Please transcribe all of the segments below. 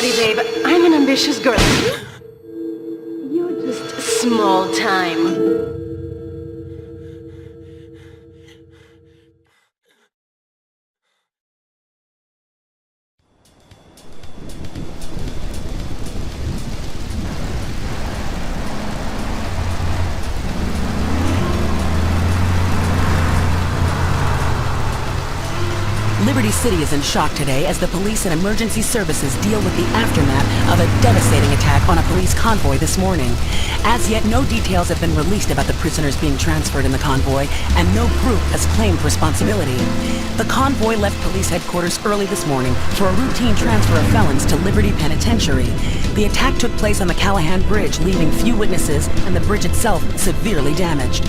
Sorry, babe. I'm an ambitious girl. You're just small time. Liberty City is in shock today as the police and emergency services deal with the aftermath of a devastating attack on a police convoy this morning. As yet, no details have been released about the prisoners being transferred in the convoy, and no group has claimed responsibility. The convoy left police headquarters early this morning for a routine transfer of felons to Liberty Penitentiary. The attack took place on the Callahan Bridge, leaving few witnesses and the bridge itself severely damaged.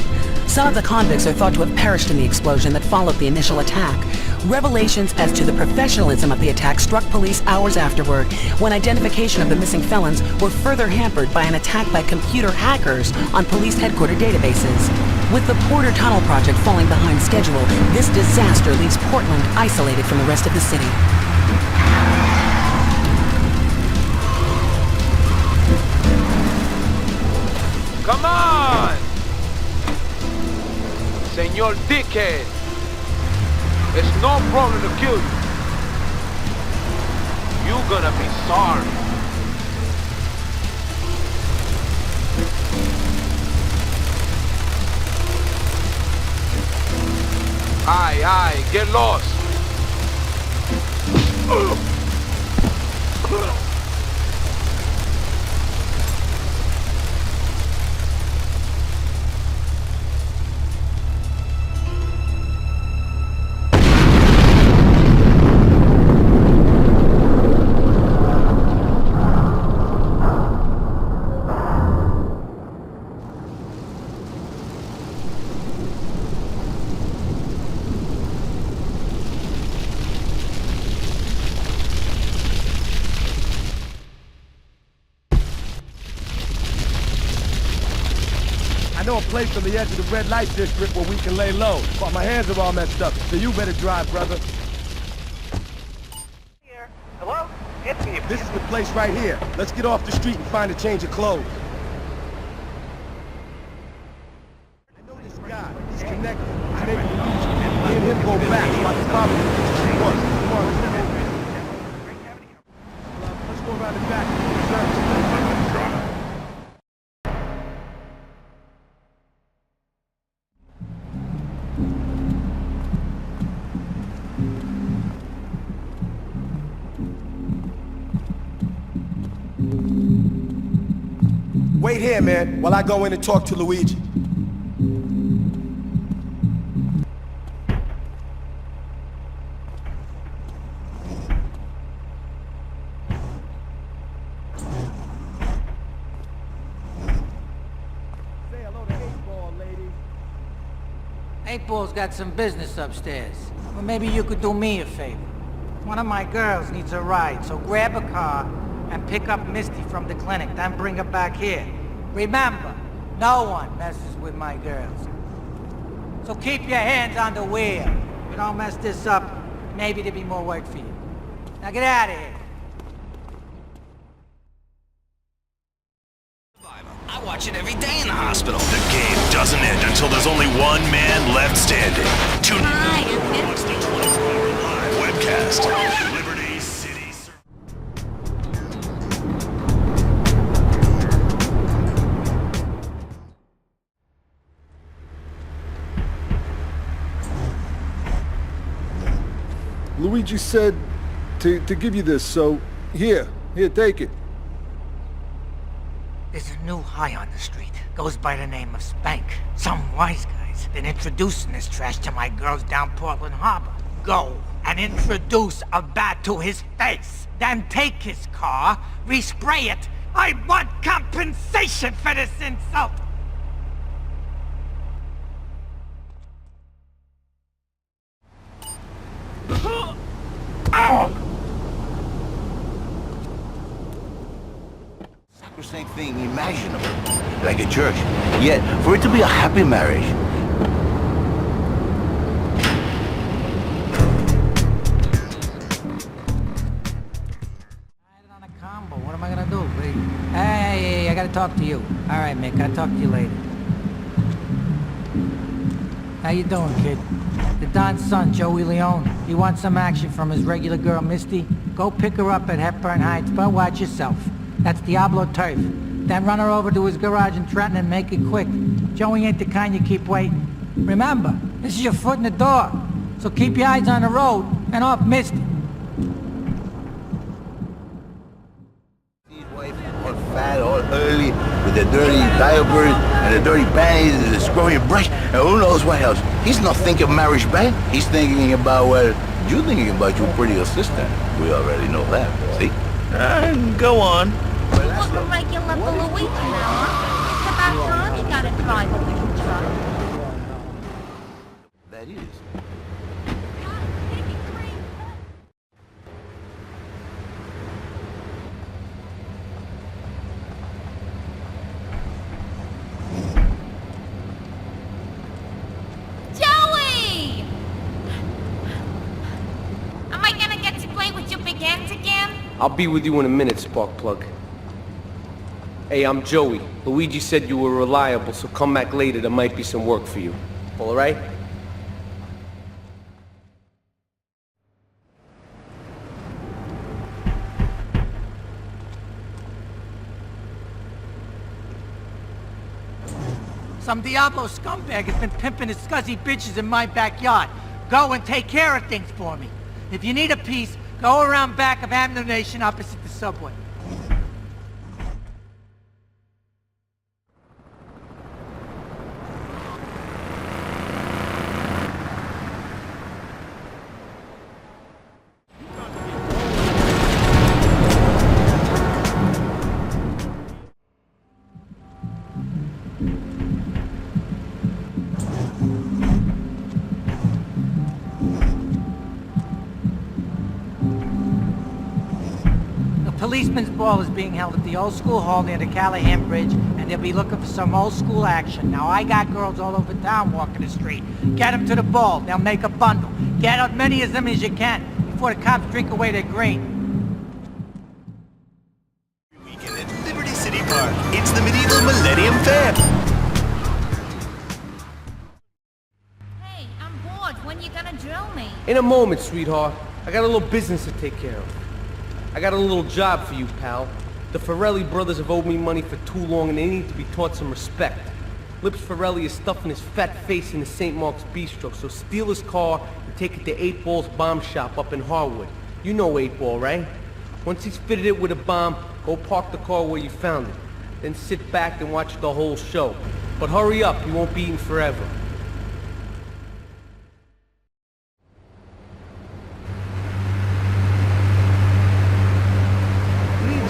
Some of the convicts are thought to have perished in the explosion that followed the initial attack. Revelations as to the professionalism of the attack struck police hours afterward, when identification of the missing felons were further hampered by an attack by computer hackers on police headquarters databases. With the Porter Tunnel project falling behind schedule, this disaster leaves Portland isolated from the rest of the city. Come on! Senor Dickhead! It's no problem to kill you. You're gonna be sorry. Aye, get lost. I know a place on the edge of the red light district where we can lay low, but my hands are all messed up, so you better drive, brother. Here. Hello? It's me. This is the place right here. Let's get off the street and find a change of clothes. I know this guy. He's connected. Maybe me and him go back. So I can probably get what he wants. Come on, let's go. Let's go around the back. Wait here, man, while I go in and talk to Luigi. Say hello to 8-Ball, ladies. 8-Ball's got some business upstairs. Well, maybe you could do me a favor. One of my girls needs a ride, so grab a car and pick up Misty from the clinic, then bring her back here. Remember, no one messes with my girls. So keep your hands on the wheel. If you don't mess this up, maybe there'll be more work for you. Now get out of here. I watch it every day in the hospital. The game doesn't end until there's only one man left standing. Tune in. Watch the 24-hour live webcast. Liberty City. Luigi said to give you this, so here, take it. There's a new high on the street. Goes by the name of Spank. Some wise guy's been introducing this trash to my girls down Portland Harbor. Go and introduce a bat to his face. Then take his car, respray it. I want compensation for this insult. Sacrosanct thing imaginable, like a church. Yet, for it to be a happy marriage, combo. What am I gonna do? Wait. Hey, I gotta talk to you. All right, Mick, I'll talk to you later. How you doing, kid? The Don's son, Joey Leone. He wants some action from his regular girl, Misty. Go pick her up at Hepburn Heights, but watch yourself. That's Diablo turf. Then run her over to his garage in Trenton and make it quick. Joey ain't the kind you keep waiting. Remember, this is your foot in the door. So keep your eyes on the road and off Misty. All fat, all early, with the dirty diapers and the dirty panties and the scrubby brush, and who knows what else. He's not thinking marriage, babe. He's thinking about, well, you're thinking about your pretty assistant. We already know that, see? Go on. Well, that's What a regular Luigi now, huh? It's about time you got a driver we can trust. that is. Joey! Am I gonna get to play with your big hands again? I'll be with you in a minute, Sparkplug. Hey, I'm Joey. Luigi said you were reliable, so come back later. There might be some work for you. All right? Some Diablo scumbag has been pimping his scuzzy bitches in my backyard. Go and take care of things for me. If you need a piece, go around back of Ammunition opposite the subway. Policeman's ball is being held at the old school hall near the Callahan Bridge, and they'll be looking for some old school action. Now, I got girls all over town walking the street. Get them to the ball. They'll make a bundle. Get as many of them as you can before the cops drink away their green. Weekend at Liberty City Park. It's the medieval Millennium Fair. Hey, I'm bored. When you gonna drill me? In a moment, sweetheart. I got a little business to take care of. I got a little job for you, pal. The Farrelly brothers have owed me money for too long, and they need to be taught some respect. Lips Farrelly is stuffing his fat face in the St. Mark's Bistro, so steal his car and take it to 8 Ball's bomb shop up in Harwood. You know 8 Ball, right? Once he's fitted it with a bomb, go park the car where you found it. Then sit back and watch the whole show. But hurry up, he won't be eating forever.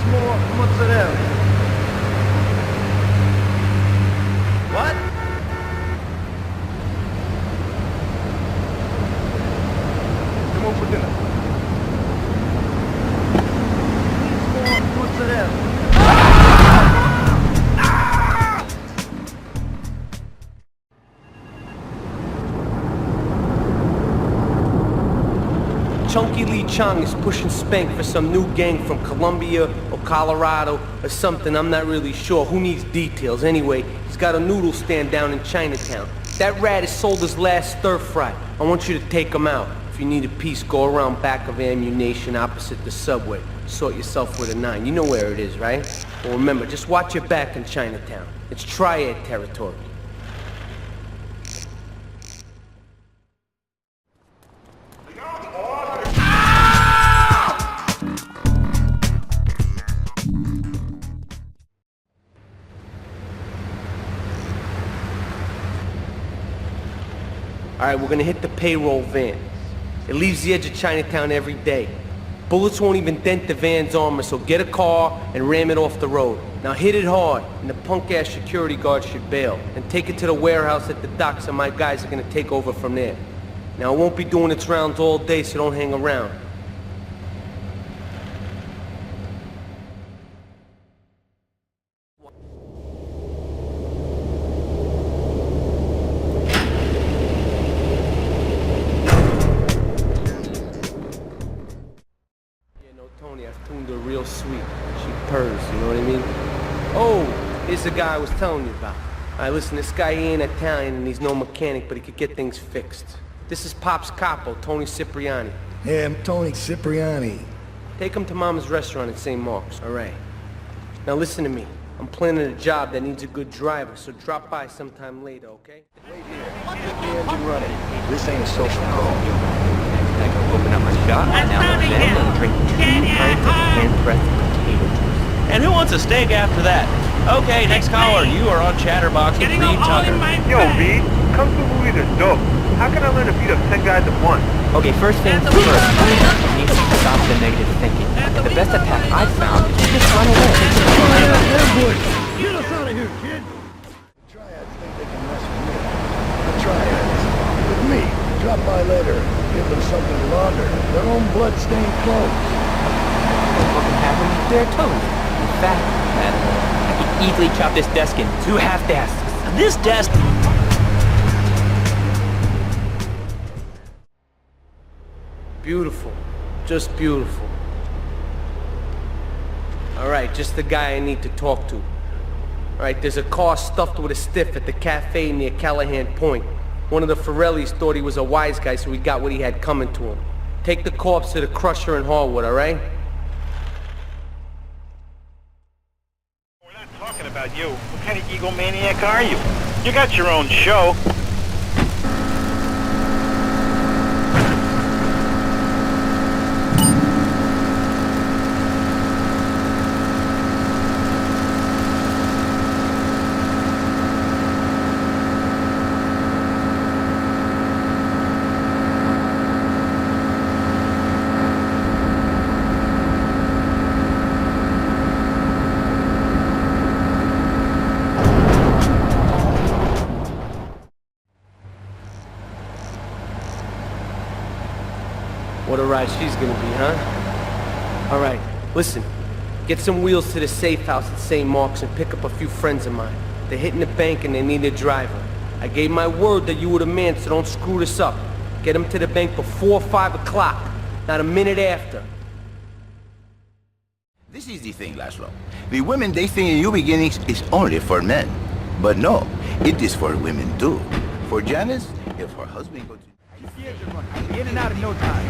More mozzarella. What? Come on for dinner. More mozzarella. Chunky Lee Chong is pushing Spank for some new gang from Colombia or Colorado or something, I'm not really sure. Who needs details? Anyway, he's got a noodle stand down in Chinatown. That rat has sold his last stir-fry. I want you to take him out. If you need a piece, go around back of Ammunition opposite the subway. Sort yourself with a 9. You know where it is, right? Well, remember, just watch your back in Chinatown. It's triad territory. All right, we're gonna hit the payroll van. It leaves the edge of Chinatown every day. Bullets won't even dent the van's armor, so get a car and ram it off the road. Now hit it hard, and the punk-ass security guard should bail. And take it to the warehouse at the docks, and my guys are gonna take over from there. Now, it won't be doing its rounds all day, so don't hang around. Tony, I've tuned her real sweet. She purrs, you know what I mean? Oh, here's the guy I was telling you about. Alright, listen, this guy he ain't Italian and he's no mechanic, but he could get things fixed. This is Pop's capo, Tony Cipriani. Yeah, I'm Tony Cipriani. Take him to Mama's restaurant at St. Mark's, alright? Now listen to me. I'm planning a job that needs a good driver, so drop by sometime later, okay? Wait here. Get the engine running. This ain't a social call. I can open up my shop now and then and drink 2 pints of hand-pressed potato juice. And who wants a steak after that? Okay, next caller, you are on Chatterbox with Reed Tucker. Yo, Reed, Kung Fu movies are dope. How can I learn to beat up 10 guys at once? Okay, first things first, you need to stop the negative thinking. The best attack I've found is to just run away. Get us out of here, kid! The Triads think they can mess with me. The Triads. With me. Drop by later. Give them something to launder. Their own blood-stained clothes. What can happen to their toes? In fact, man, I could easily chop this desk in 2 half desks. This desk... Beautiful. Just beautiful. Alright, just the guy I need to talk to. Alright, there's a car stuffed with a stiff at the cafe near Callahan Point. One of the Forellis thought he was a wise guy, so he got what he had coming to him. Take the corpse to the crusher in Harwood, alright? We're not talking about you. What kind of egomaniac are you? You got your own show. What a ride she's gonna be, huh? Alright, listen. Get some wheels to the safe house at St. Mark's and pick up a few friends of mine. They're hitting the bank and they need a driver. I gave my word that you were the man, so don't screw this up. Get them to the bank before 5 o'clock, not a minute after. This is the thing, Laszlo. The women they think in New Beginnings is only for men. But no, it is for women too. For Janice, if her husband goes to... In and out in no time.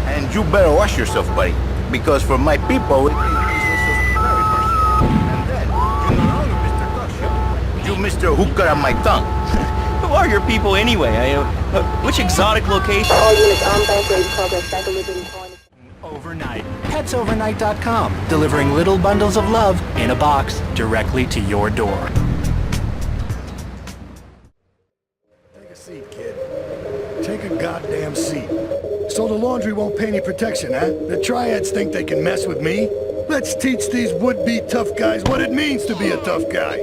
And you better watch yourself, buddy. Because for my people, it is very personal. And then, you're no longer Mr. Talk Show. You Mr. Hookah on my tongue. Who are your people anyway? Which exotic location? All units on bank ready progress. Back delivering point. Overnight. PetsOvernight.com. Delivering little bundles of love in a box directly to your door. Take a seat, kid. Take a goddamn seat. So the laundry won't pay any protection, huh? The Triads think they can mess with me? Let's teach these would-be tough guys what it means to be a tough guy.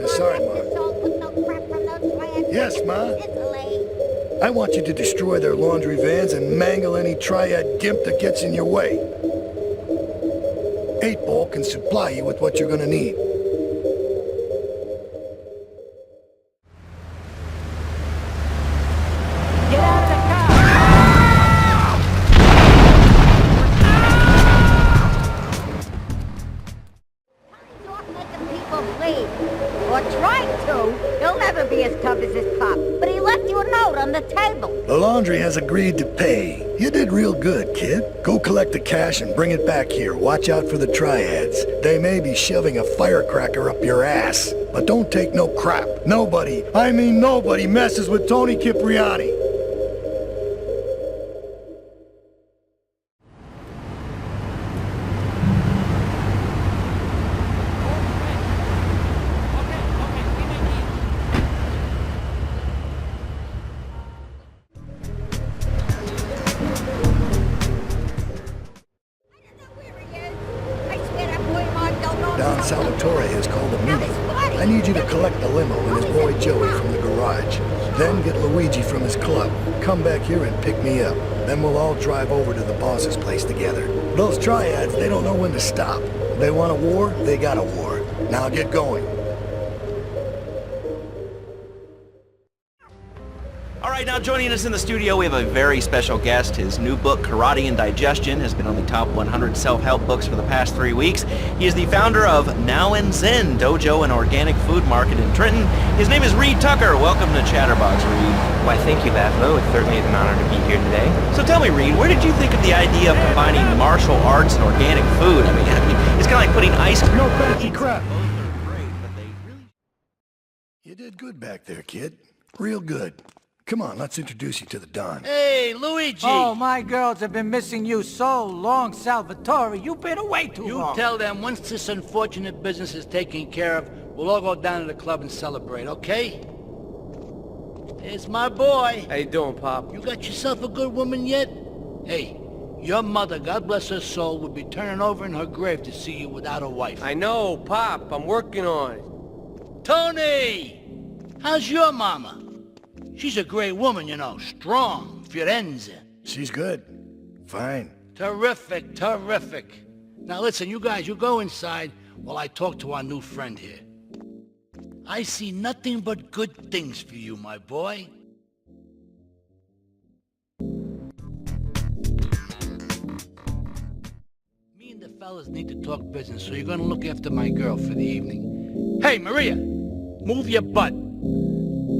Sorry, Ma. Yes, Ma. I want you to destroy their laundry vans and mangle any Triad gimp that gets in your way. 8-Ball can supply you with what you're gonna need. Or tried to. He'll never be as tough as his pop. But he left you a note on the table. The laundry has agreed to pay. You did real good, kid. Go collect the cash and bring it back here. Watch out for the Triads. They may be shoving a firecracker up your ass. But don't take no crap. Nobody, I mean nobody, messes with Tony Cipriani. Don Salvatore has called a meeting. I need you to collect the limo and his boy Joey from the garage. Then get Luigi from his club. Come back here and pick me up. Then we'll all drive over to the boss's place together. Those Triads, they don't know when to stop. If they want a war, they got a war. Now get going. All right, right, now joining us in the studio, we have a very special guest. His new book, Karate and Digestion, has been on the top 100 self-help books for the past 3 weeks. He is the founder of Now and Zen Dojo and Organic Food Market in Trenton. His name is Reed Tucker. Welcome to Chatterbox, Reed. Why, thank you, Laszlo. It certainly is an honor to be here today. So tell me, Reed, where did you think of the idea of combining martial arts and organic food? I mean it's kind of like putting ice cream... No fancy crap. You did good back there, kid. Real good. Come on, let's introduce you to the Don. Hey, Luigi! Oh, my girls have been missing you so long, Salvatore. You've been away too long. You tell them once this unfortunate business is taken care of, we'll all go down to the club and celebrate, okay? There's my boy. How you doing, Pop? You got yourself a good woman yet? Hey, your mother, God bless her soul, would be turning over in her grave to see you without a wife. I know, Pop. I'm working on it. Tony! How's your mama? She's a great woman, you know. Strong. Firenze. She's good. Fine. Terrific, terrific. Now listen, you guys, you go inside while I talk to our new friend here. I see nothing but good things for you, my boy. Me and the fellas need to talk business, so you're gonna look after my girl for the evening. Hey, Maria! Move your butt.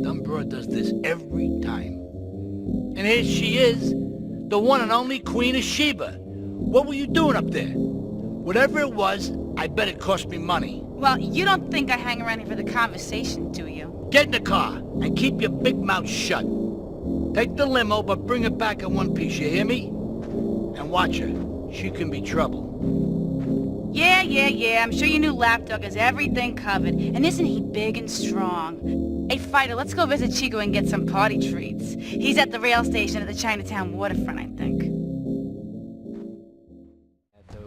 Dumb broad does this every time. And here she is, the one and only Queen of Sheba. What were you doing up there? Whatever it was, I bet it cost me money. Well, you don't think I hang around here for the conversation, do you? Get in the car and keep your big mouth shut. Take the limo, but bring it back in one piece, you hear me? And watch her. She can be trouble. Yeah. I'm sure your new lapdog has everything covered. And isn't he big and strong? Hey, Fighter, let's go visit Chico and get some party treats. He's at the rail station at the Chinatown waterfront, I think.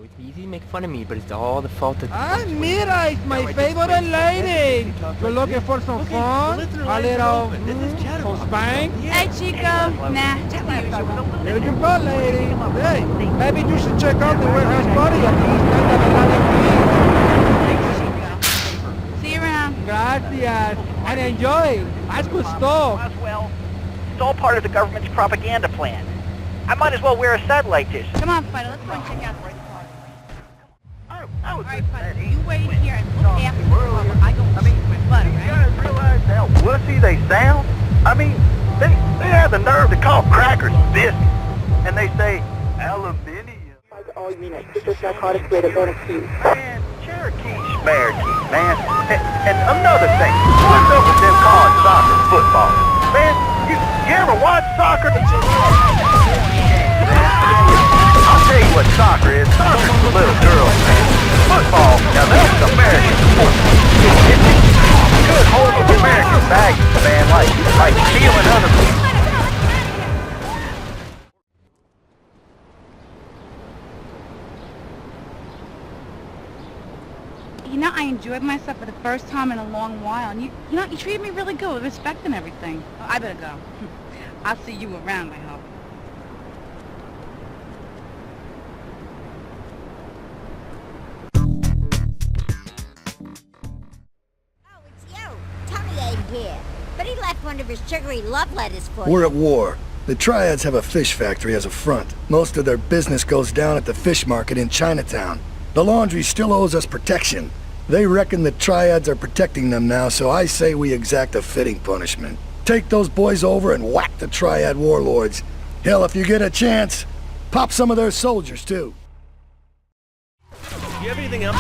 It's easy to make fun of me, but it's all the fault of... Ah, mira, it's my favorite lady. You're looking for some fun? A little some spank? Hey, Chico. Nah, just the usual. There you go, lady. Hey, maybe you should check out the warehouse party at least. See you around. Gracias. And enjoy. That's good stuff. Well, it's all part of the government's propaganda plan. I might as well wear a satellite dish. Come on, Fighter, let's go and check out the party. All right, Fighter, you wait here and look after the club. I go with my butter, you right? guys realize how wussy they sound? I mean, they have the nerve to call crackers biscuits. And they say aluminium. All units, super narcotic way to burn a fuse. Man, Cherokee schmarokee, man. And another thing, what's up with them calling soccer football? Man, you ever watch soccer? I'll tell you what soccer is. Soccer's for little girls, man. Football, now that's American sport. It's good wholesome American values, man, like stealing other people. You know, I enjoyed myself for the first time in a long while, and you treated me really good with respect and everything. Well, I better go. I'll see you around, I hope. Oh, it's you. Tony ain't here, but he left one of his sugary love letters for you. We're at war. The Triads have a fish factory as a front. Most of their business goes down at the fish market in Chinatown. The laundry still owes us protection. They reckon the Triads are protecting them now, so I say we exact a fitting punishment. Take those boys over and whack the Triad warlords. Hell, if you get a chance, pop some of their soldiers, too. Do you have anything else?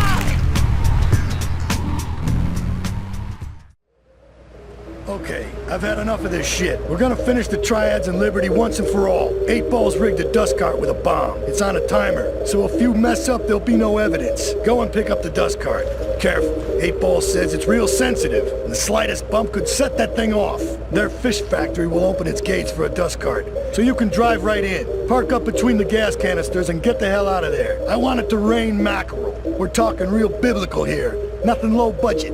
Okay, I've had enough of this shit. We're gonna finish the Triads and Liberty once and for all. 8 Ball's rigged a dust cart with a bomb. It's on a timer, so if you mess up, there'll be no evidence. Go and pick up the dust cart. Careful, 8 Ball says it's real sensitive, and the slightest bump could set that thing off. Their fish factory will open its gates for a dust cart, so you can drive right in. Park up between the gas canisters and get the hell out of there. I want it to rain mackerel. We're talking real biblical here, nothing low budget.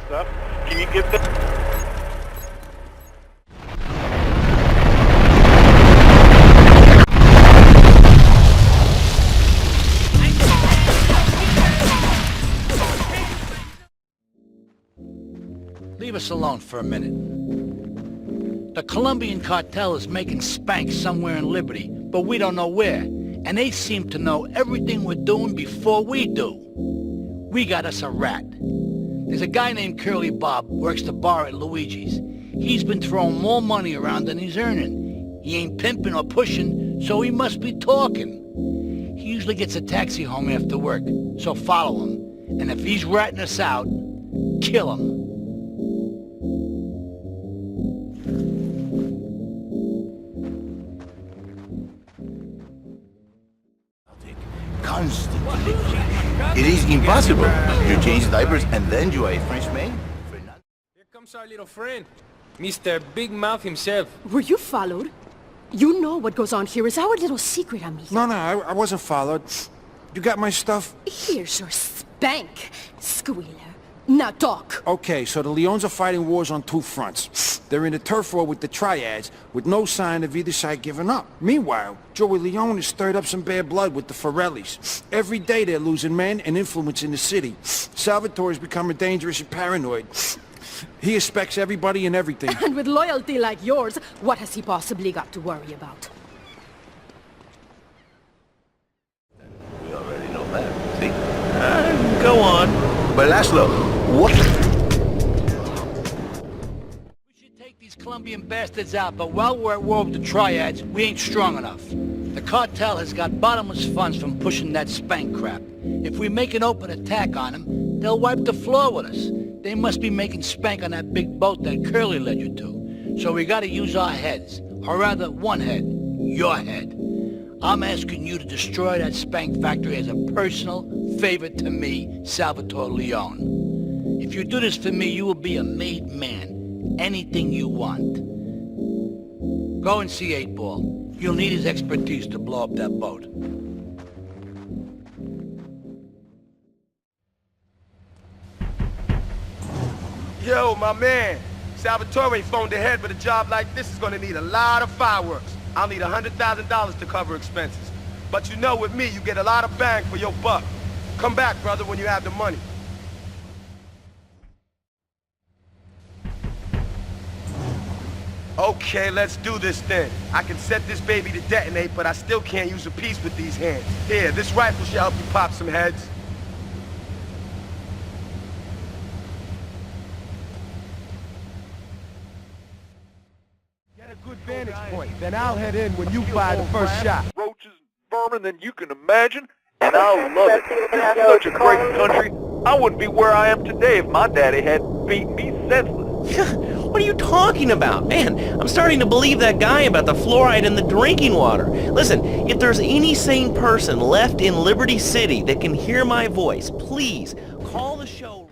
Stuff. Can you give the... Leave a us alone for a minute. The Colombian cartel is making spank somewhere in Liberty, but we don't know where. And they seem to know everything we're doing before we do. We got us a rat. There's a guy named Curly Bob, works the bar at Luigi's. He's been throwing more money around than he's earning. He ain't pimping or pushing, so he must be talking. He usually gets a taxi home after work, so follow him. And if he's ratting us out, kill him. Constantly. It is impossible. You change diapers and then you are a French maid? Here comes our little friend, Mr. Big Mouth himself. Were you followed? You know what goes on here is our little secret, amigo. No, I wasn't followed. You got my stuff? Here's your spank, squealer. Now talk. Okay, so the Leons are fighting wars on two fronts. They're in a turf war with the Triads, with no sign of either side giving up. Meanwhile, Joey Leone has stirred up some bad blood with the Forellis. Every day they're losing men and influence in the city. Salvatore's becoming dangerous and paranoid. He expects everybody and everything. And with loyalty like yours, what has he possibly got to worry about? We already know that. See? Go on. But Laszlo, what? We should take these Colombian bastards out, but while we're at war with the Triads, we ain't strong enough. The cartel has got bottomless funds from pushing that spank crap. If we make an open attack on them, they'll wipe the floor with us. They must be making spank on that big boat that Curly led you to. So we gotta use our heads. Or rather, one head. Your head. I'm asking you to destroy that spank factory as a personal favor to me, Salvatore Leone. If you do this for me, you will be a made man. Anything you want. Go and see 8-Ball. You'll need his expertise to blow up that boat. Yo, my man. Salvatore phoned ahead, but a job like this is gonna need a lot of fireworks. I'll need $100,000 to cover expenses. But you know, with me, you get a lot of bang for your buck. Come back, brother, when you have the money. Okay, let's do this then. I can set this baby to detonate, but I still can't use a piece with these hands. Here, this rifle should help you pop some heads. Get a good vantage point, then I'll head in when you fire the first shot. Roaches and vermin than you can imagine, and I love it. This is such a great country. I wouldn't be where I am today if my daddy hadn't beaten me senseless. What are you talking about? Man, I'm starting to believe that guy about the fluoride in the drinking water. Listen, if there's any sane person left in Liberty City that can hear my voice, please call the show.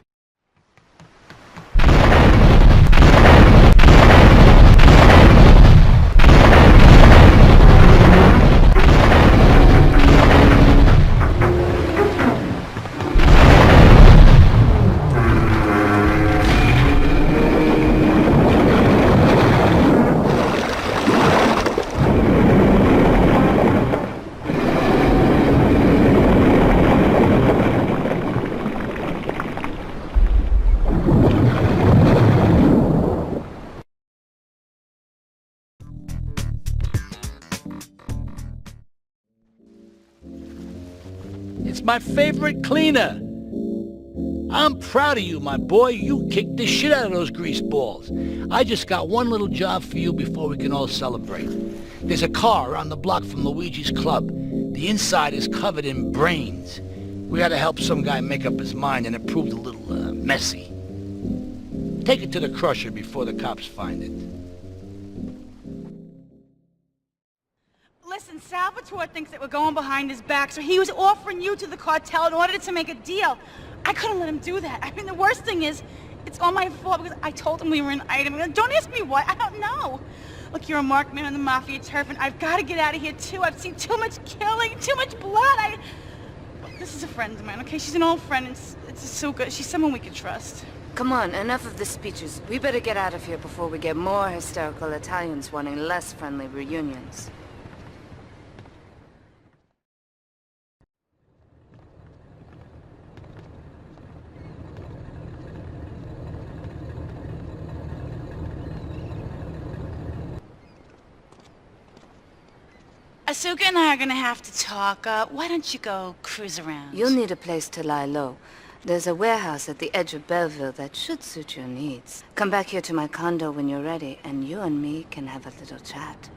It's my favorite cleaner. I'm proud of you, my boy. You kicked the shit out of those grease balls. I just got one little job for you before we can all celebrate. There's a car around the block from Luigi's club. The inside is covered in brains. We had to help some guy make up his mind, and it proved a little messy. Take it to the crusher before the cops find it. Listen, Salvatore thinks that we're going behind his back, so he was offering you to the cartel in order to make a deal. I couldn't let him do that. I mean, the worst thing is, it's all my fault because I told him we were an item. Don't ask me why. I don't know. Look, you're a marked man on the Mafia turf, and I've got to get out of here, too. I've seen too much killing, too much blood. This is a friend of mine, okay? She's an old friend, and it's so good. She's someone we can trust. Come on, enough of the speeches. We better get out of here before we get more hysterical Italians wanting less friendly reunions. Asuka and I are gonna have to talk. Why don't you go cruise around? You'll need a place to lie low. There's a warehouse at the edge of Belleville that should suit your needs. Come back here to my condo when you're ready, and you and me can have a little chat.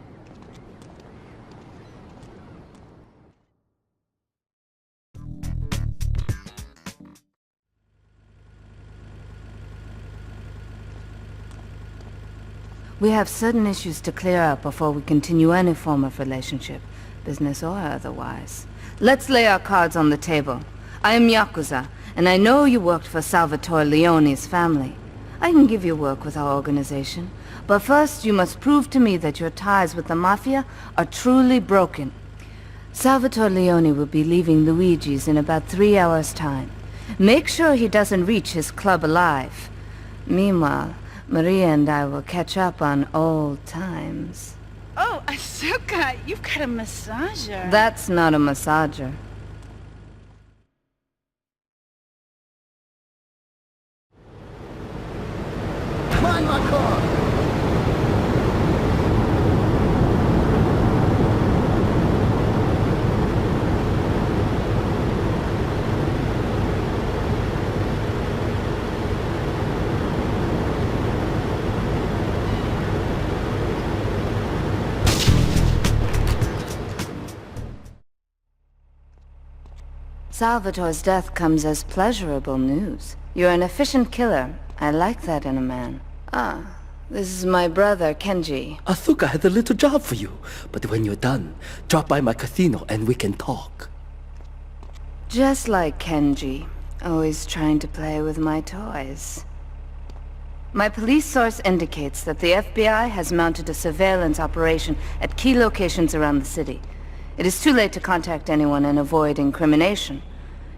We have certain issues to clear up before we continue any form of relationship, business or otherwise. Let's lay our cards on the table. I am Yakuza, and I know you worked for Salvatore Leone's family. I can give you work with our organization, but first you must prove to me that your ties with the Mafia are truly broken. Salvatore Leone will be leaving Luigi's in about 3 hours' time. Make sure he doesn't reach his club alive. Meanwhile, Maria and I will catch up on old times. Oh, Asuka, you've got a massager. That's not a massager. Mind my car! Salvatore's death comes as pleasurable news. You're an efficient killer. I like that in a man. Ah, this is my brother, Kenji. Asuka has a little job for you, but when you're done, drop by my casino and we can talk. Just like Kenji, always trying to play with my toys. My police source indicates that the FBI has mounted a surveillance operation at key locations around the city. It is too late to contact anyone and avoid incrimination.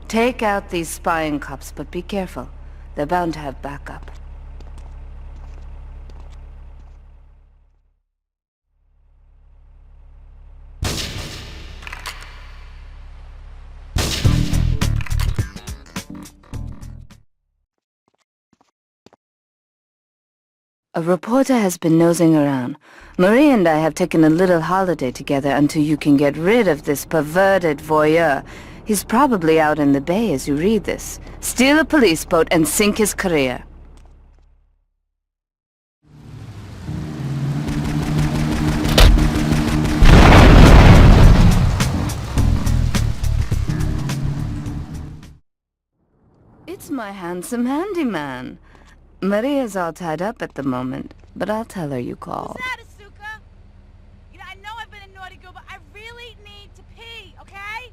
Take out these spying cops, but be careful. They're bound to have backup. A reporter has been nosing around. Marie and I have taken a little holiday together until you can get rid of this perverted voyeur. He's probably out in the bay as you read this. Steal a police boat and sink his career. It's my handsome handyman. Maria's all tied up at the moment, but I'll tell her you called. What's that, Asuka? You know, I know I've been a naughty girl, but I really need to pee, okay?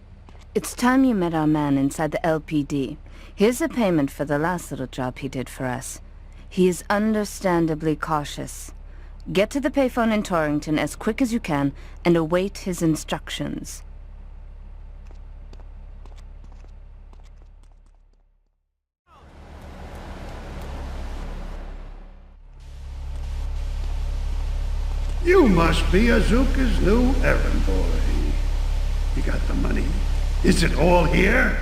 It's time you met our man inside the LPD. Here's a payment for the last little job he did for us. He is understandably cautious. Get to the payphone in Torrington as quick as you can and await his instructions. You must be Azuka's new errand boy. You got the money. Is it all here?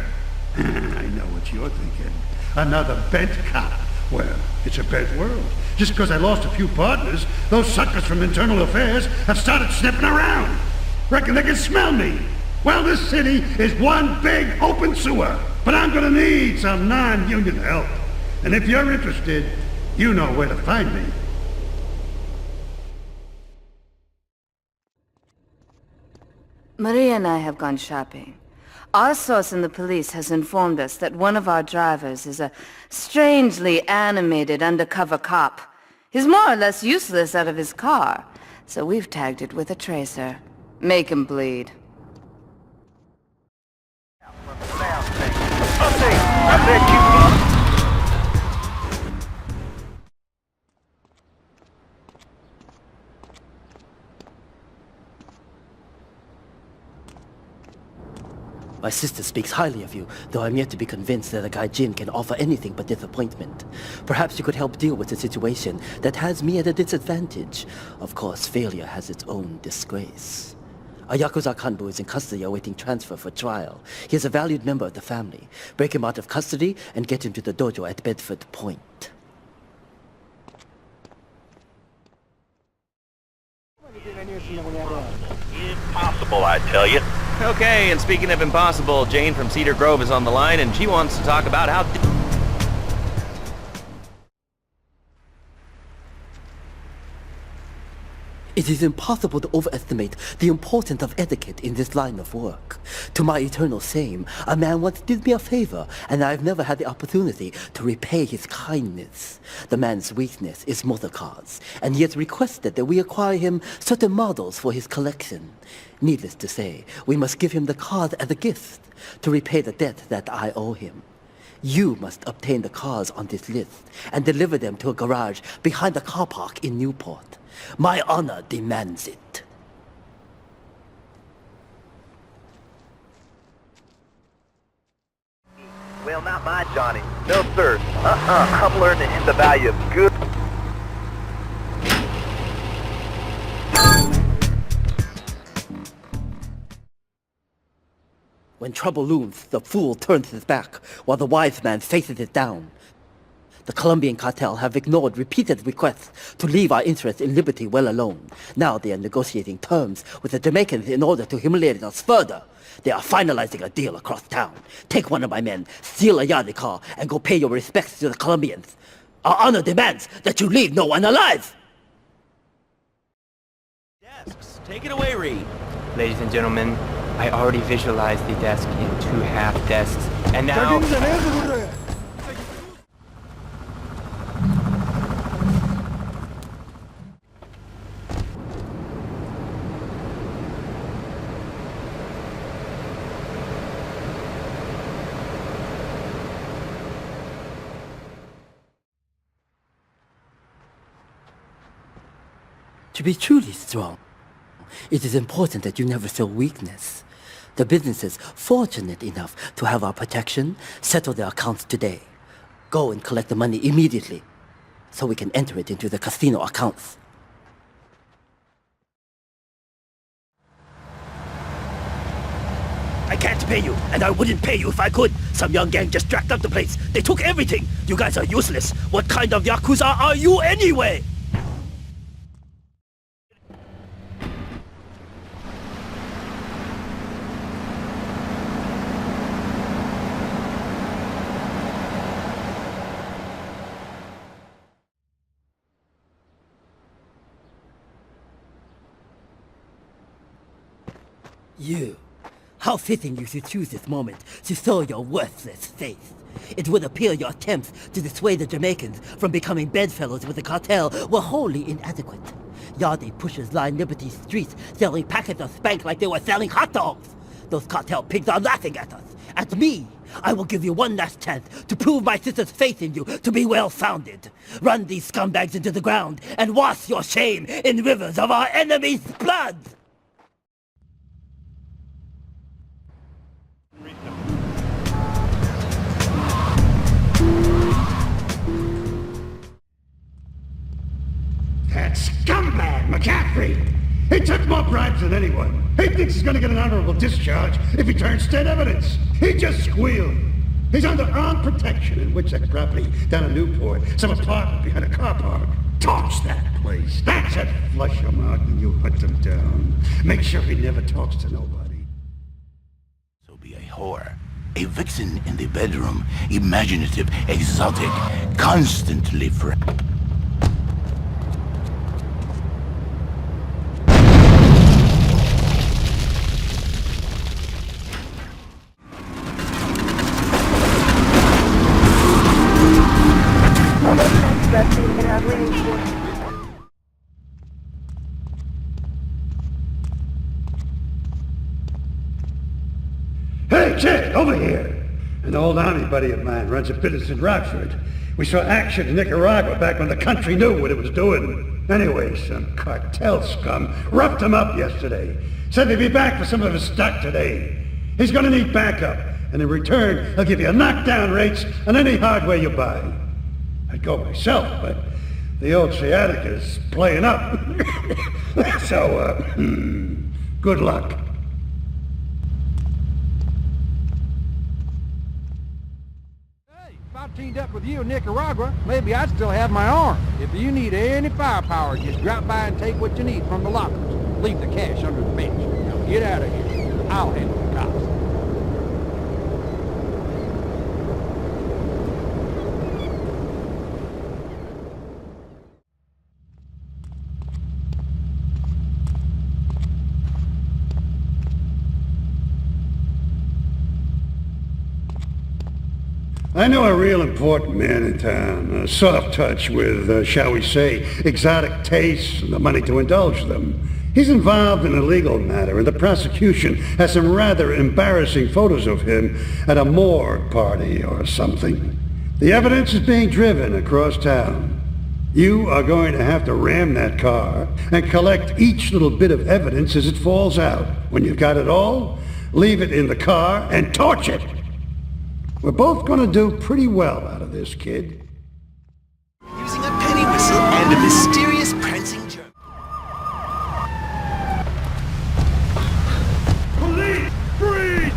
I know what you're thinking. Another bent cop. Well, it's a bent world. Just because I lost a few partners, those suckers from Internal Affairs have started sniffing around. Reckon they can smell me. Well, this city is one big open sewer. But I'm gonna need some non-union help. And if you're interested, you know where to find me. Maria and I have gone shopping. Our source in the police has informed us that one of our drivers is a strangely animated undercover cop. He's more or less useless out of his car, so we've tagged it with a tracer. Make him bleed. I bet you... My sister speaks highly of you, though I'm yet to be convinced that a guy Jin can offer anything but disappointment. Perhaps you could help deal with a situation that has me at a disadvantage. Of course, failure has its own disgrace. A Yakuza Kanbu is in custody awaiting transfer for trial. He is a valued member of the family. Break him out of custody and get him to the dojo at Bedford Point. Impossible, I tell you. Okay, and speaking of impossible, Jane from Cedar Grove is on the line, and she wants to talk about how... It is impossible to overestimate the importance of etiquette in this line of work. To my eternal shame, a man once did me a favor, and I have never had the opportunity to repay his kindness. The man's weakness is motor cars, and he has requested that we acquire him certain models for his collection. Needless to say, we must give him the cars as a gift to repay the debt that I owe him. You must obtain the cars on this list and deliver them to a garage behind the car park in Newport. My honor demands it. Well, not my Johnny. No, sir. I'm learning the value of good... When trouble looms, the fool turns his back, while the wise man faces it down. The Colombian cartel have ignored repeated requests to leave our interests in liberty well alone. Now they are negotiating terms with the Jamaicans in order to humiliate us further. They are finalizing a deal across town. Take one of my men, steal a Yardley car, and go pay your respects to the Colombians. Our honor demands that you leave no one alive! Desks. Take it away, Reed. Ladies and gentlemen, I already visualized the desk in 2 half desks, and now... To be truly strong, it is important that you never show weakness. The businesses fortunate enough to have our protection settle their accounts today. Go and collect the money immediately, so we can enter it into the casino accounts. I can't pay you, and I wouldn't pay you if I could. Some young gang just jacked up the place. They took everything. You guys are useless. What kind of Yakuza are you anyway? You. How fitting you should choose this moment to show your worthless face. It would appear your attempts to dissuade the Jamaicans from becoming bedfellows with the cartel were wholly inadequate. Yardie pushers line Liberty streets selling packets of spank like they were selling hot dogs. Those cartel pigs are laughing at us. At me. I will give you one last chance to prove my sister's faith in you to be well-founded. Run these scumbags into the ground and wash your shame in rivers of our enemy's blood! That scumbag, McCaffrey! He took more bribes than anyone. He thinks he's gonna get an honorable discharge if he turns state evidence. He just squealed. He's under armed protection in Witchek property down in Newport. Some apartment behind a car park. Torch that place. That's it. Flush him out and you hunt him down. Make sure he never talks to nobody. So be a whore. A vixen in the bedroom. Imaginative, exotic, constantly Hey, kid, over here! An old army buddy of mine runs a business in Rockford. We saw action in Nicaragua back when the country knew what it was doing. Anyway, some cartel scum roughed him up yesterday. Said he'd be back for some of his stock today. He's gonna need backup, and in return, he'll give you knockdown rates on any hardware you buy. I'd go myself, but the old sciatica's playing up. So, good luck. If I teamed up with you in Nicaragua, maybe I'd still have my arm. If you need any firepower, just drop by and take what you need from the lockers. leave the cash under the bench. Now get out of here. I'll handle the cops. I know a real important man in town, a soft touch with, shall we say, exotic tastes and the money to indulge them. He's involved in a legal matter, and the prosecution has some rather embarrassing photos of him at a morgue party or something. The evidence is being driven across town. You are going to have to ram that car and collect each little bit of evidence as it falls out. When you've got it all, leave it in the car and torch it. We're both going to do pretty well out of this, kid. Using a penny whistle and a mysterious prancing jerk. Police! Freeze!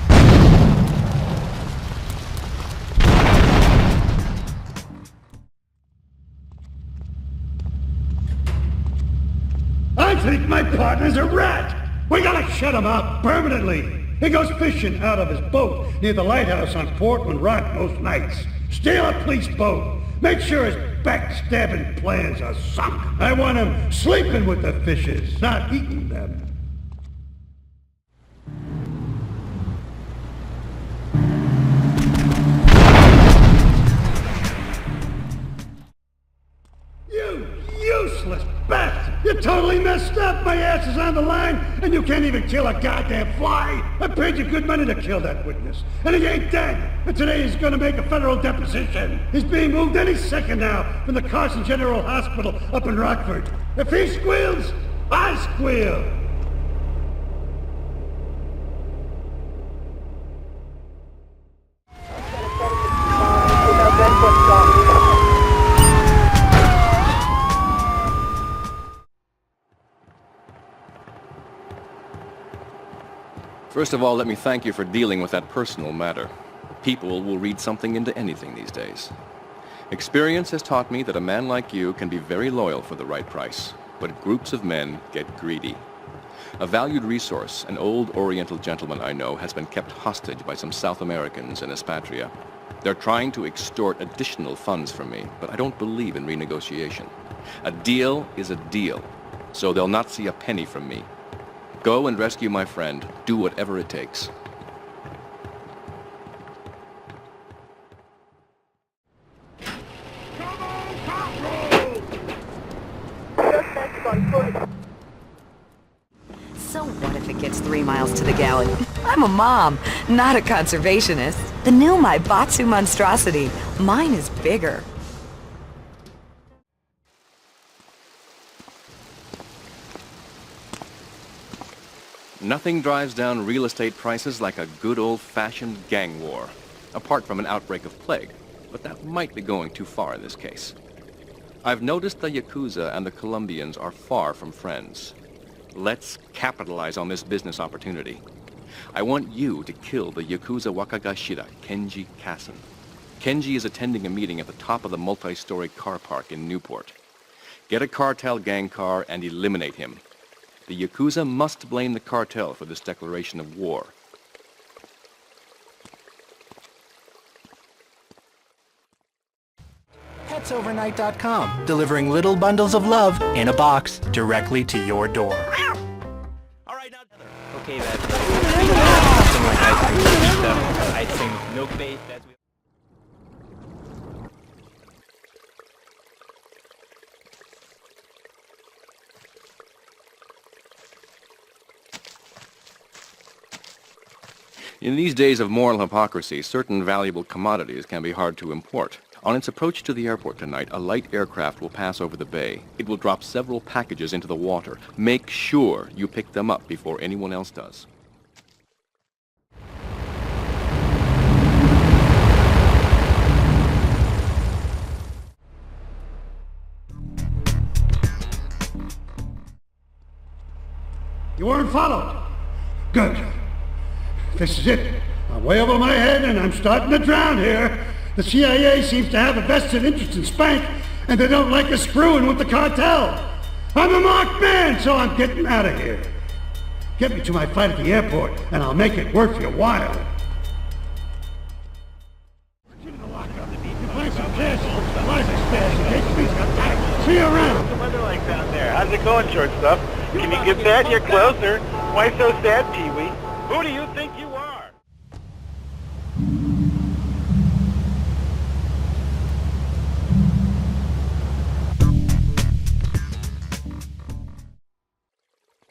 I think my partner's a rat! We gotta shut him up permanently! He goes fishing out of his boat near the lighthouse on Portland Rock most nights. Steal a police boat. Make sure his backstabbing plans are sunk. I want him sleeping with the fishes, not eating them. You useless bastard! You're totally messed up! My ass is on the line, and you can't even kill a goddamn fly! I paid you good money to kill that witness, and he ain't dead! And today he's gonna make a federal deposition! He's being moved any second now from the Carson General Hospital up in Rockford. If he squeals, I squeal! First of all, let me thank you for dealing with that personal matter. People will read something into anything these days. Experience has taught me that a man like you can be very loyal for the right price, but groups of men get greedy. A valued resource, an old Oriental gentleman I know, has been kept hostage by some South Americans in Espatria. They're trying to extort additional funds from me, but I don't believe in renegotiation. A deal is a deal, so they'll not see a penny from me. Go and rescue my friend. Do whatever it takes. So what if it gets 3 miles to the gallon? I'm a mom, not a conservationist. The new Maibatsu monstrosity. Mine is bigger. Nothing drives down real estate prices like a good old-fashioned gang war, apart from an outbreak of plague, but that might be going too far in this case. I've noticed the Yakuza and the Colombians are far from friends. Let's capitalize on this business opportunity. I want you to kill the Yakuza Wakagashira, Kenji Kassen. Kenji is attending a meeting at the top of the multi-story car park in Newport. Get a cartel gang car and eliminate him. The Yakuza must blame the cartel for this declaration of war. PetsOvernight.com, delivering little bundles of love in a box directly to your door. Okay, that's something like ice cream stuff. I'd sing milk bait. That's. In these days of moral hypocrisy, certain valuable commodities can be hard to import. On its approach to the airport tonight, a light aircraft will pass over the bay. It will drop several packages into the water. Make sure you pick them up before anyone else does. You weren't followed. Good. This is it. I'm way over my head and I'm starting to drown here. The CIA seems to have a vested interest in Spank, and they don't like us screwing with the cartel. I'm a marked man, so I'm getting out of here. Get me to my flight at the airport, and I'll make it worth your while. See you around. What's the weather like down there? How's it going, short stuff? Can you get that? You're closer. Why so sad, Pee-wee? Who do you think you are?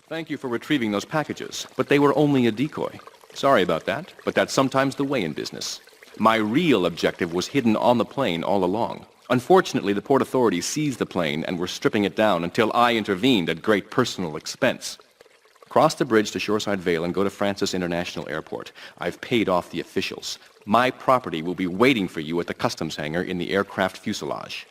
Thank you for retrieving those packages, but they were only a decoy. Sorry about that, but that's sometimes the way in business. My real objective was hidden on the plane all along. Unfortunately, the port authorities seized the plane and were stripping it down until I intervened at great personal expense. Cross the bridge to Shoreside Vale and go to Francis International Airport. I've paid off the officials. My property will be waiting for you at the customs hangar in the aircraft fuselage.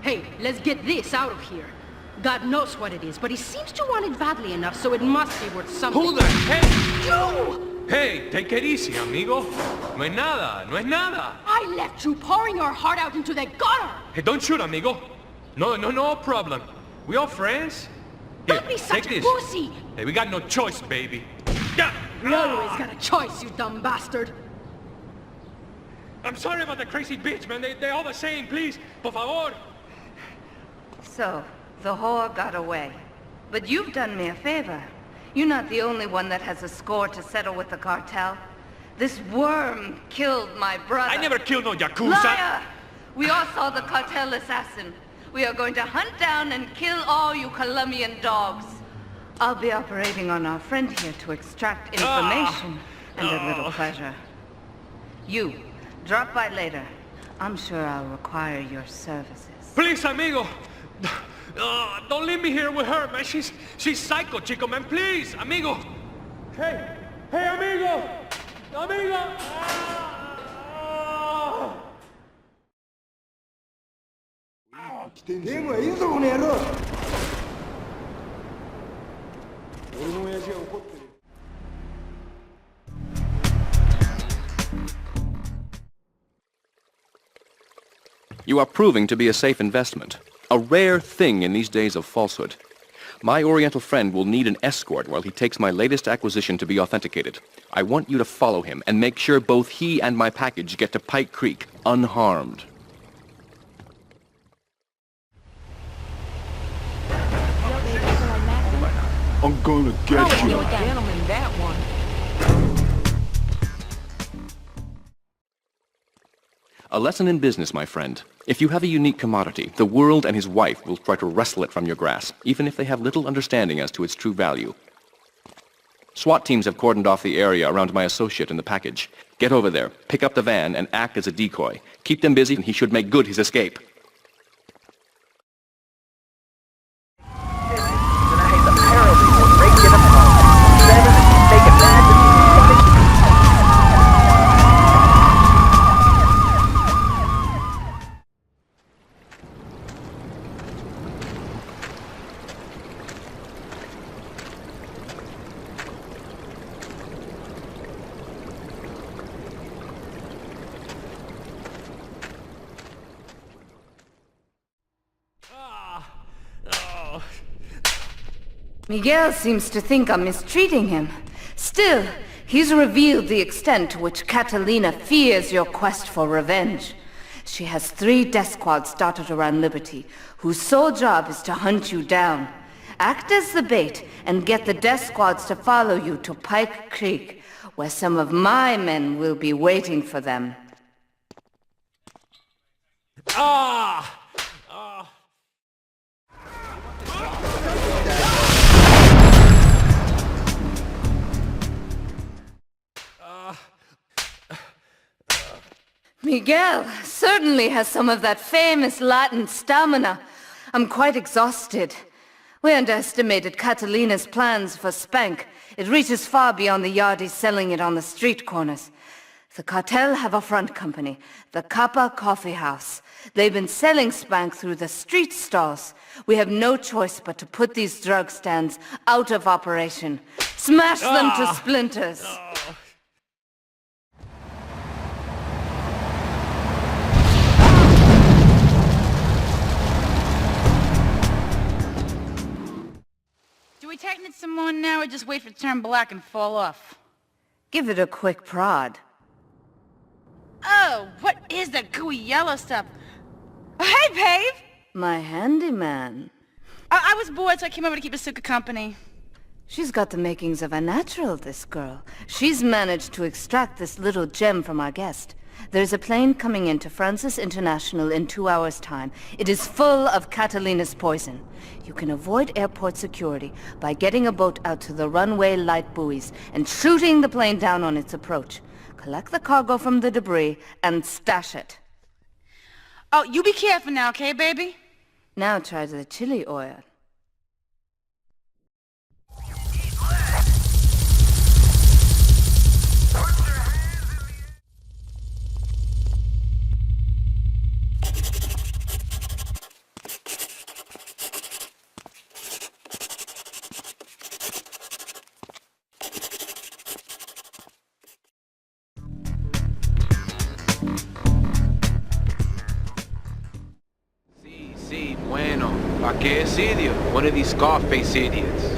Hey, let's get this out of here. God knows what it is, but he seems to want it badly enough, so it must be worth something. Who the heck? You! Hey, take it easy, amigo. No es nada, no es nada. I left you pouring your heart out into the gutter! Hey, don't shoot, amigo. No problem. We all friends? Here, Don't be such take a this. pussy! Hey, we got no choice, baby. Yeah. We always got a choice, you dumb bastard. I'm sorry about the crazy bitch, man. They're all the same, please. Por favor. So, the whore got away. But you've done me a favor. You're not the only one that has a score to settle with the cartel. This worm killed my brother. I never killed no Yakuza. Liar! We all saw the cartel assassin. We are going to hunt down and kill all you Colombian dogs. I'll be operating on our friend here to extract information and a little pleasure. You, drop by later. I'm sure I'll require your services. Please, amigo. Don't leave me here with her, man. She's psycho, chico, man. Please, amigo. Hey, amigo. Amigo. You are proving to be a safe investment. A rare thing in these days of falsehood. My Oriental friend will need an escort while he takes my latest acquisition to be authenticated. I want you to follow him and make sure both he and my package get to Pike Creek unharmed. I'm gonna get you. Gentleman, that one. A lesson in business, my friend. If you have a unique commodity, the world and his wife will try to wrestle it from your grasp, even if they have little understanding as to its true value. SWAT teams have cordoned off the area around my associate in the package. Get over there, pick up the van, and act as a decoy. Keep them busy, and he should make good his escape. Miguel seems to think I'm mistreating him. Still, he's revealed the extent to which Catalina fears your quest for revenge. She has 3 death squads dotted around Liberty, whose sole job is to hunt you down. Act as the bait and get the death squads to follow you to Pike Creek, where some of my men will be waiting for them. Miguel certainly has some of that famous Latin stamina. I'm quite exhausted. We underestimated Catalina's plans for Spank. It reaches far beyond the yardies selling it on the street corners. The cartel have a front company, the Kappa Coffee House. They've been selling Spank through the street stalls. We have no choice but to put these drug stands out of operation. Smash them to splinters. Do we tighten it some more now or just wait for it to turn black and fall off? Give it a quick prod. Oh, what is that gooey yellow stuff? Oh, hey, babe! My handyman. I was bored, so I came over to keep Asuka company. She's got the makings of a natural, this girl. She's managed to extract this little gem from our guest. There's a plane coming into Francis International in 2 hours' time. It is full of Catalina's poison. You can avoid airport security by getting a boat out to the runway light buoys and shooting the plane down on its approach. Collect the cargo from the debris and stash it. Oh, you be careful now, okay, baby? Now try the chili oil. Sí, bueno. ¿A qué es idiot? One of these Scarface idiots.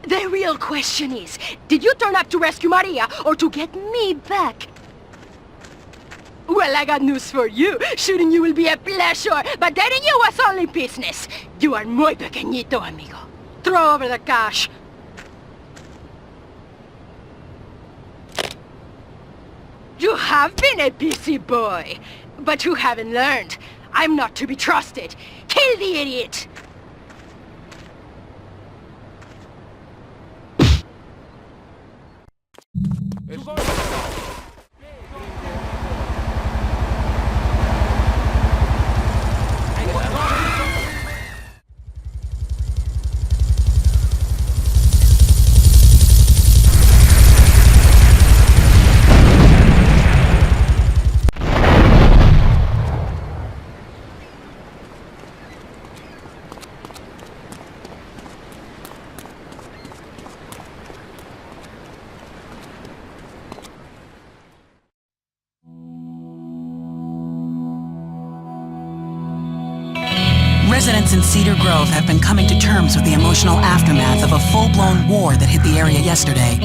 The real question is, did you turn up to rescue Maria or to get me back? Well, I got news for you. Shooting you will be a pleasure, but dating you was only business. You are muy pequeñito, amigo. Throw over the cash. You have been a busy boy, but you haven't learned. I'm not to be trusted. Kill the idiot! Residents in Cedar Grove have been coming to terms with the emotional aftermath of a full-blown war that hit the area yesterday.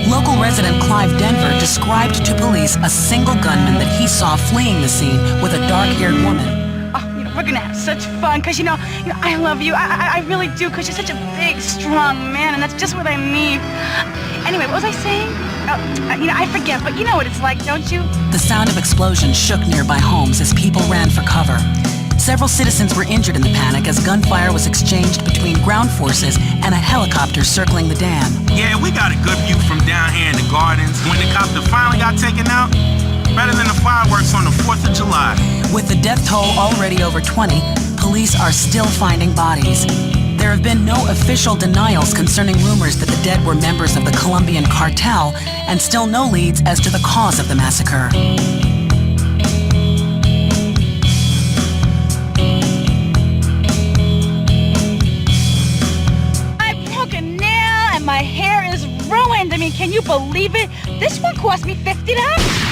Local resident Clive Denver described to police a single gunman that he saw fleeing the scene with a dark-haired woman. Oh, we're gonna have such fun, because, you know, I love you. I really do, because you're such a big, strong man, and that's just what I need. Anyway, what was I saying? I forget, but you know what it's like, don't you? The sound of explosions shook nearby homes as people ran for cover. Several citizens were injured in the panic as gunfire was exchanged between ground forces and a helicopter circling the dam. Yeah, we got a good view from down here in the gardens. When the copter finally got taken out, better than the fireworks on the 4th of July. With the death toll already over 20, police are still finding bodies. There have been no official denials concerning rumors that the dead were members of the Colombian cartel, and still no leads as to the cause of the massacre. My hair is ruined. I mean, can you believe it? This one cost me $50.